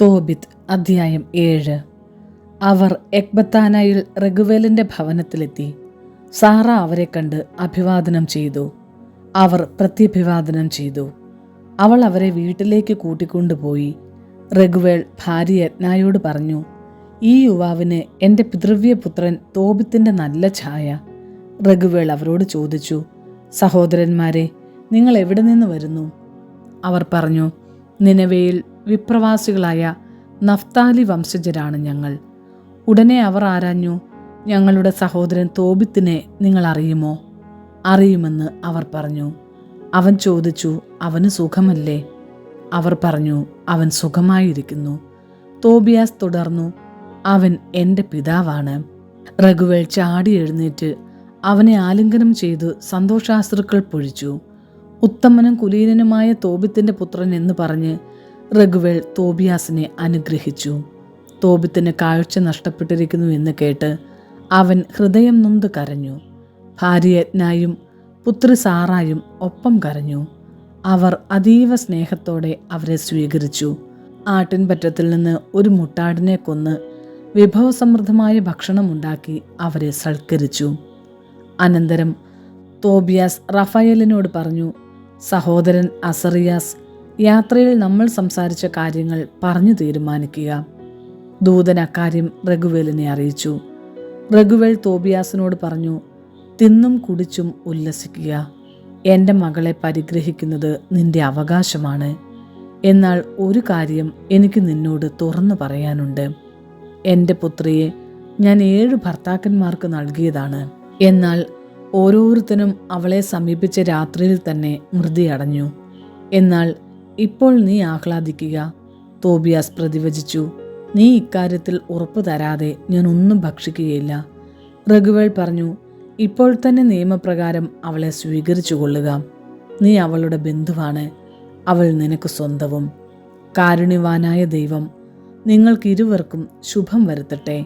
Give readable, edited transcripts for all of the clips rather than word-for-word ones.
തോബിത്ത് അധ്യായം 7. അവർ എക്ബത്താനയിൽ റഗുവേലിൻ്റെ ഭവനത്തിലെത്തി. സാറ അവരെ കണ്ട് അഭിവാദനം ചെയ്തു. അവർ പ്രത്യഭിവാദനം ചെയ്തു. അവൾ അവരെ വീട്ടിലേക്ക് കൂട്ടിക്കൊണ്ടുപോയി. റഗുവേൽ ഭാര്യ യത്നായോട് പറഞ്ഞു, ഈ യുവാവിന് എൻ്റെ പിതൃവ്യപുത്രൻ തോബിത്തിൻ്റെ നല്ല ഛായ. റഗുവേൽ അവരോട് ചോദിച്ചു, സഹോദരന്മാരെ, നിങ്ങൾ എവിടെ നിന്ന് വരുന്നു? അവർ പറഞ്ഞു, നിനവയിൽ വിപ്രവാസികളായ നഫ്താലി വംശജരാണ് ഞങ്ങൾ. ഉടനെ അവർ ആരാഞ്ഞു, ഞങ്ങളുടെ സഹോദരൻ തോബിത്തിനെ നിങ്ങൾ അറിയുമോ? അറിയുമെന്ന് അവർ പറഞ്ഞു. അവൻ ചോദിച്ചു, അവന് സുഖമല്ലേ? അവർ പറഞ്ഞു, അവൻ സുഖമായിരിക്കുന്നു. തോബിയാസ് തുടർന്നു, അവൻ എൻ്റെ പിതാവാണ്. റഗുവേൽ ചാടി എഴുന്നേറ്റ് അവനെ ആലിംഗനം ചെയ്ത് സന്തോഷാശ്രുക്കൾ പൊഴിച്ചു. ഉത്തമനും കുലീനനുമായ തോബിത്തിൻ്റെ പുത്രൻ എന്ന് പറഞ്ഞ് റഗുവേൽ തോബിയാസിനെ അനുഗ്രഹിച്ചു. തോബിത്തിന് കാഴ്ച നഷ്ടപ്പെട്ടിരിക്കുന്നു എന്ന് കേട്ട് അവൻ ഹൃദയം നൊന്ത് കരഞ്ഞു. ഭാര്യ യത്നായും പുത്രി സാറായും ഒപ്പം കരഞ്ഞു. അവർ അതീവ സ്നേഹത്തോടെ അവരെ സ്വീകരിച്ചു. ആട്ടിൻപറ്റത്തിൽ നിന്ന് ഒരു മുട്ടാടിനെ കൊന്ന് വിഭവസമൃദ്ധമായ ഭക്ഷണമുണ്ടാക്കി അവരെ സൽക്കരിച്ചു. അനന്തരം തോബിയാസ് റഫായേലിനോട് പറഞ്ഞു, സഹോദരൻ അസറിയാസ് യാത്രയിൽ നമ്മൾ സംസാരിച്ച കാര്യങ്ങൾ പറഞ്ഞു തീരുമാനിക്കുക. ദൂതൻ അക്കാര്യം റഗുവേലിനെ അറിയിച്ചു. റഗുവേൽ തോബിയാസിനോട് പറഞ്ഞു, തിന്നും കുടിച്ചും ഉല്ലസിക്കുക. എൻ്റെ മകളെ പരിഗ്രഹിക്കുന്നത് നിന്റെ അവകാശമാണ്. എന്നാൽ ഒരു കാര്യം എനിക്ക് നിന്നോട് തുറന്നു പറയാനുണ്ട്. എൻ്റെ പുത്രിയെ ഞാൻ 7 ഭർത്താക്കന്മാർക്ക് നൽകിയതാണ്. എന്നാൽ ഓരോരുത്തരും അവളെ സമീപിച്ച രാത്രിയിൽ തന്നെ മൃതിയടഞ്ഞു. എന്നാൽ ഇപ്പോൾ നീ ആഹ്ലാദിക്കുക. തോബിയാസ് പ്രതിവചിച്ചു, നീ ഇക്കാര്യത്തിൽ ഉറപ്പു തരാതെ ഞാൻ ഒന്നും ഭക്ഷിക്കുകയില്ല. റഗുവേൽ പറഞ്ഞു, ഇപ്പോൾ തന്നെ നിയമപ്രകാരം അവളെ സ്വീകരിച്ചു കൊള്ളുക. നീ അവളുടെ ബന്ധുവാണ്, അവൾ നിനക്ക് സ്വന്തവും. കാരുണ്യവാനായ ദൈവം നിങ്ങൾക്കിരുവർക്കും ശുഭം വരുത്തട്ടെ.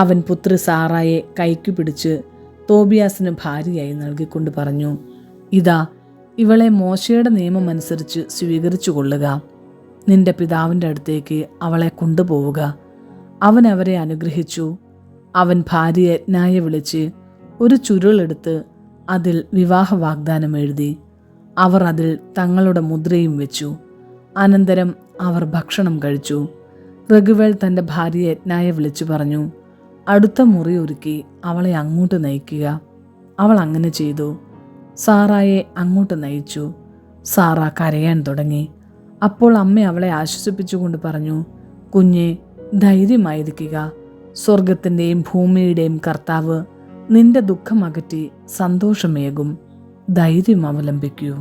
അവൻ പുത്രി സാറായെ കൈക്കു പിടിച്ച് തോബിയാസിന് ഭാര്യയായി നൽകിക്കൊണ്ട് പറഞ്ഞു, ഇതാ, ഇവളെ മോശയുടെ നിയമമനുസരിച്ച് സ്വീകരിച്ചു കൊള്ളുക. നിന്റെ പിതാവിൻ്റെ അടുത്തേക്ക് അവളെ കൊണ്ടുപോവുക. അവൻ അവരെ അനുഗ്രഹിച്ചു. അവൻ ഭാര്യ യത്നായെ വിളിച്ച് ഒരു ചുരുളെടുത്ത് അതിൽ വിവാഹ വാഗ്ദാനം എഴുതി. അവർ അതിൽ തങ്ങളുടെ മുദ്രയും വെച്ചു. അനന്തരം അവർ ഭക്ഷണം കഴിച്ചു. റഗുവേൽ തൻ്റെ ഭാര്യ യത്നായെ വിളിച്ചു പറഞ്ഞു, അടുത്ത മുറി ഒരുക്കി അവളെ അങ്ങോട്ട് നയിക്കുക. അവൾ അങ്ങനെ ചെയ്തു. സാറായെ അങ്ങോട്ട് നയിച്ചു. സാറ കരയാൻ തുടങ്ങി. അപ്പോൾ അമ്മ അവളെ ആശ്വസിപ്പിച്ചുകൊണ്ട് പറഞ്ഞു, കുഞ്ഞെ, ധൈര്യമായിരിക്കുക. സ്വർഗത്തിൻ്റെയും ഭൂമിയുടെയും കർത്താവ് നിന്റെ ദുഃഖം അകറ്റി സന്തോഷമേകും. ധൈര്യം അവലംബിക്കൂ.